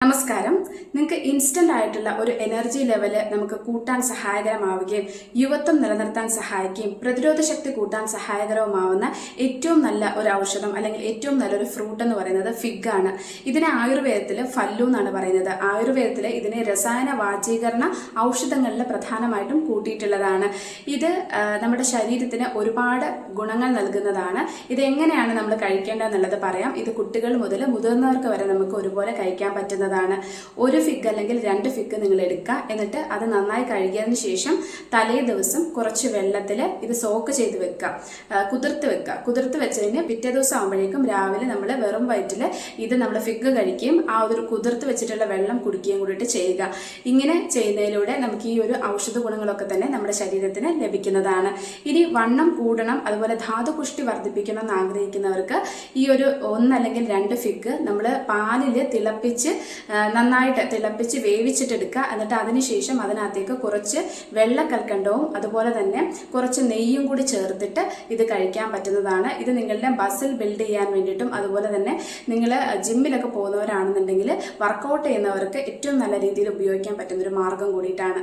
നമസ്കാരം. നിങ്ങൾക്ക് ഇൻസ്റ്റന്റ് ആയിട്ടുള്ള ഒരു എനർജി ലെവല് നമുക്ക് കൂട്ടാൻ സഹായകരമാവുകയും യുവത്വം നിലനിർത്താൻ സഹായിക്കുകയും പ്രതിരോധ ശക്തി കൂട്ടാൻ സഹായകരവുമാവുന്ന ഏറ്റവും നല്ല ഒരു ഔഷധം അല്ലെങ്കിൽ ഏറ്റവും നല്ലൊരു ഫ്രൂട്ട് എന്ന് പറയുന്നത് ഫിഗ് ആണ്. ഇതിനെ ആയുർവേദത്തിൽ ഫല്ലു എന്നാണ് പറയുന്നത്. ആയുർവേദത്തിൽ ഇതിനെ രസായന വാചീകരണ ഔഷധങ്ങളിൽ പ്രധാനമായിട്ടും കൂട്ടിയിട്ടുള്ളതാണ്. ഇത് നമ്മുടെ ശരീരത്തിന് ഒരുപാട് ഗുണങ്ങൾ നൽകുന്നതാണ്. ഇത് എങ്ങനെയാണ് നമ്മൾ കഴിക്കേണ്ടതെന്നുള്ളത് പറയാം. ഇത് കുട്ടികൾ മുതൽ മുതിർന്നവർക്ക് വരെ നമുക്ക് ഒരുപോലെ കഴിക്കാൻ പറ്റുന്നതാണ്. ഒരു ഫിഗ് അല്ലെങ്കിൽ 2 ഫിഗ് നിങ്ങൾ എടുക്കുക. എന്നിട്ട് അത് നന്നായി കഴുകിയതിന് ശേഷം തലേ ദിവസം കുറച്ച് വെള്ളത്തിൽ ഇത് സോക്ക് ചെയ്ത് വെക്കുക, കുതിർത്ത് വെച്ചതിന് പിറ്റേ ദിവസം ആകുമ്പോഴേക്കും രാവിലെ നമ്മൾ വെറും വയറ്റിൽ ഇത് നമ്മൾ ഫിഗ് കഴിക്കുകയും ആ ഒരു കുതിർത്ത് വെച്ചിട്ടുള്ള വെള്ളം കുടിക്കുകയും കൂടിയിട്ട് ചെയ്യുക. ഇങ്ങനെ ചെയ്യുന്നതിലൂടെ നമുക്ക് ഈ ഒരു ഔഷധ ഗുണങ്ങളൊക്കെ തന്നെ നമ്മുടെ ശരീരത്തിന് ലഭിക്കുന്നതാണ്. ഇനി വണ്ണം കൂടണം, അതുപോലെ ധാതുപുഷ്ടി വർദ്ധിപ്പിക്കണം എന്ന് ആഗ്രഹിക്കുന്നവർക്ക് ഈ ഒരു 1 അല്ലെങ്കിൽ 2 ഫിഗ് നമ്മൾ പാലിൽ നന്നായിട്ട് തിളപ്പിച്ച് വേവിച്ചിട്ടെടുക്കുക. എന്നിട്ട് അതിനുശേഷം അതിനകത്തേക്ക് കുറച്ച് വെള്ളക്കൽക്കണ്ടവും അതുപോലെ തന്നെ കുറച്ച് നെയ്യും കൂടി ചേർത്തിട്ട് ഇത് കഴിക്കാൻ പറ്റുന്നതാണ്. ഇത് നിങ്ങളുടെ മസിൽ ബിൽഡ് ചെയ്യാൻ വേണ്ടിയിട്ടും അതുപോലെ തന്നെ നിങ്ങൾ ജിമ്മിലൊക്കെ പോകുന്നവരാണെന്നുണ്ടെങ്കിൽ വർക്കൗട്ട് ചെയ്യുന്നവർക്ക് ഏറ്റവും നല്ല രീതിയിൽ ഉപയോഗിക്കാൻ പറ്റുന്നൊരു മാർഗം കൂടിയിട്ടാണ്.